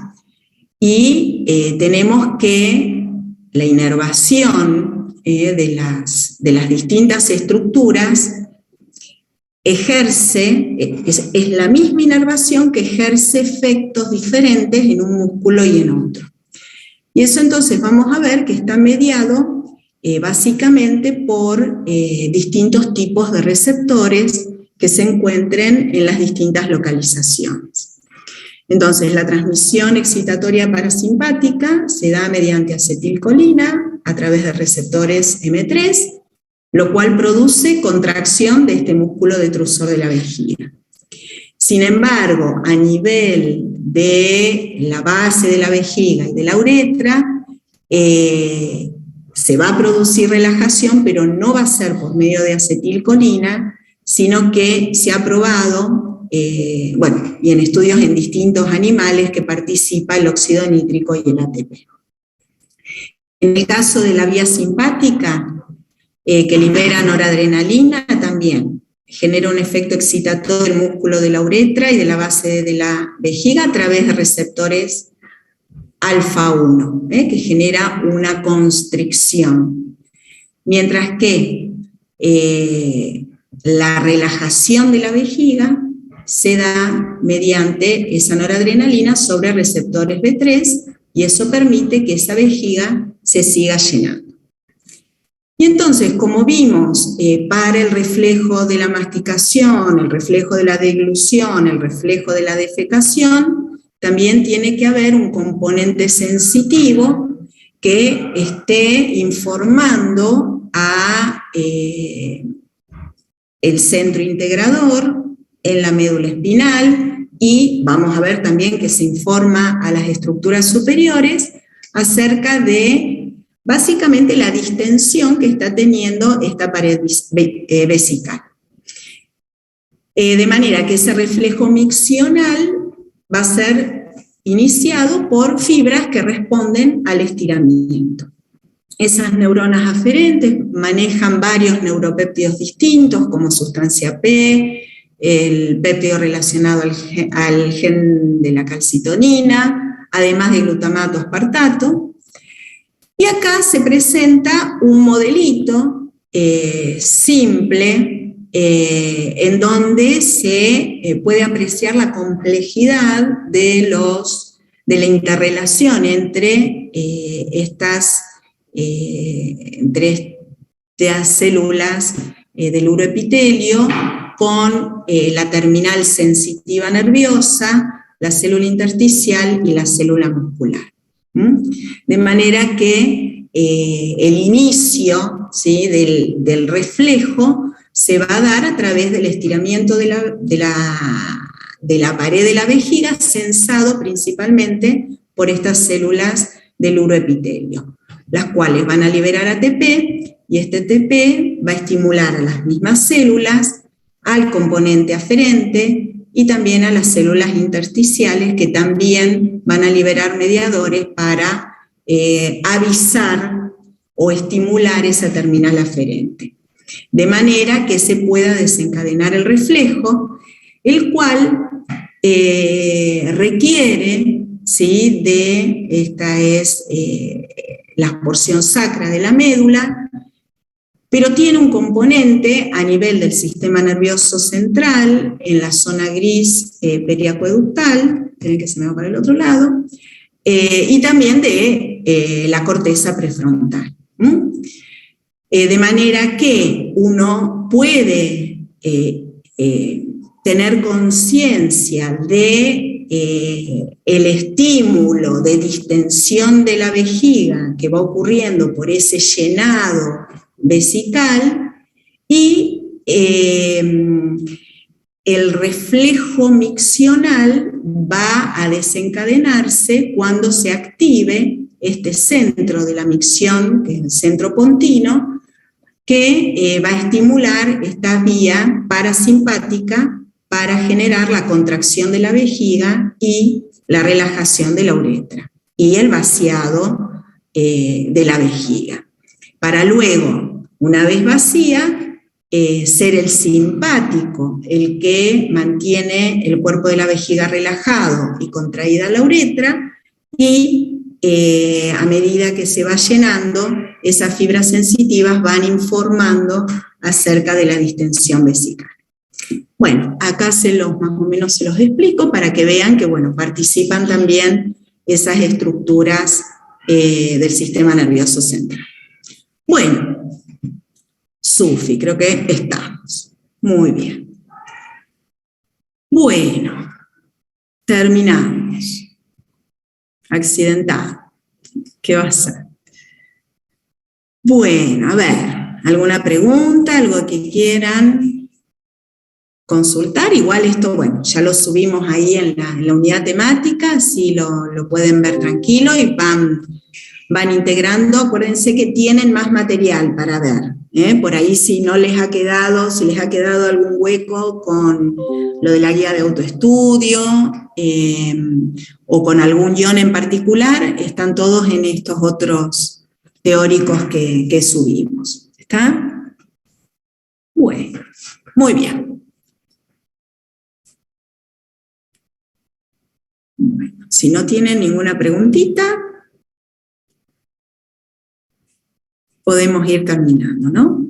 Y tenemos que la inervación de las distintas estructuras ejerce, es la misma inervación que ejerce efectos diferentes en un músculo y en otro. Y eso entonces vamos a ver que está mediado básicamente por distintos tipos de receptores que se encuentren en las distintas localizaciones. Entonces, la transmisión excitatoria parasimpática se da mediante acetilcolina a través de receptores M3, lo cual produce contracción de este músculo detrusor de la vejiga. Sin embargo, a nivel de la base de la vejiga y de la uretra, se va a producir relajación, pero no va a ser por medio de acetilcolina, sino que se ha probado, bueno, y en estudios en distintos animales que participa el óxido nítrico y el ATP. En el caso de la vía simpática, que libera noradrenalina, también genera un efecto excitatorio del músculo de la uretra y de la base de la vejiga a través de receptores alfa-1, que genera una constricción. Mientras que la relajación de la vejiga se da mediante esa noradrenalina sobre receptores B3 y eso permite que esa vejiga se siga llenando. Y entonces, como vimos, para el reflejo de la masticación, el reflejo de la deglución, el reflejo de la defecación, también tiene que haber un componente sensitivo que esté informando a el centro integrador en la médula espinal y vamos a ver también que se informa a las estructuras superiores acerca de básicamente la distensión que está teniendo esta pared vesical. De manera que ese reflejo miccional va a ser iniciado por fibras que responden al estiramiento. Esas neuronas aferentes manejan varios neuropéptidos distintos, como sustancia P, el péptido relacionado al gen de la calcitonina, además de glutamato aspartato. Y acá se presenta un modelito simple en donde se puede apreciar la complejidad de la interrelación entre estas células del uroepitelio con la terminal sensitiva nerviosa, la célula intersticial y la célula muscular. De manera que el inicio, ¿sí?, del reflejo se va a dar a través del estiramiento de la pared de la vejiga, sensado principalmente por estas células del uroepitelio, las cuales van a liberar ATP, y este ATP va a estimular a las mismas células, al componente aferente y también a las células intersticiales, que también van a liberar mediadores para avisar o estimular esa terminal aferente. De manera que se pueda desencadenar el reflejo, el cual requiere, ¿sí?, esta es la porción sacra de la médula, pero tiene un componente a nivel del sistema nervioso central, en la zona gris periacueductal, que se me va para el otro lado, y también de la corteza prefrontal. De manera que uno puede tener conciencia de el estímulo de distensión de la vejiga que va ocurriendo por ese llenado vesical, y el reflejo miccional va a desencadenarse cuando se active este centro de la micción, que es el centro pontino, que va a estimular esta vía parasimpática para generar la contracción de la vejiga y la relajación de la uretra y el vaciado de la vejiga. Para luego, una vez vacía, ser el simpático, el que mantiene el cuerpo de la vejiga relajado y contraída la uretra, y a medida que se va llenando, esas fibras sensitivas van informando acerca de la distensión vesical. Bueno, acá más o menos se los explico para que vean que, bueno, participan también esas estructuras del sistema nervioso central. Bueno, Sufi, creo que estamos. Muy bien. Bueno, terminamos. Accidentado. ¿Qué va a ser? Bueno, a ver, ¿alguna pregunta? ¿Algo que quieran consultar? Igual esto, bueno, ya lo subimos ahí en la unidad temática, así lo pueden ver tranquilo y van integrando. Acuérdense que tienen más material para ver. Por ahí si les ha quedado algún hueco con lo de la guía de autoestudio o con algún guión en particular, están todos en estos otros teóricos que subimos. ¿Está? Bueno, muy bien. Bueno, si no tienen ninguna preguntita, podemos ir terminando, ¿no?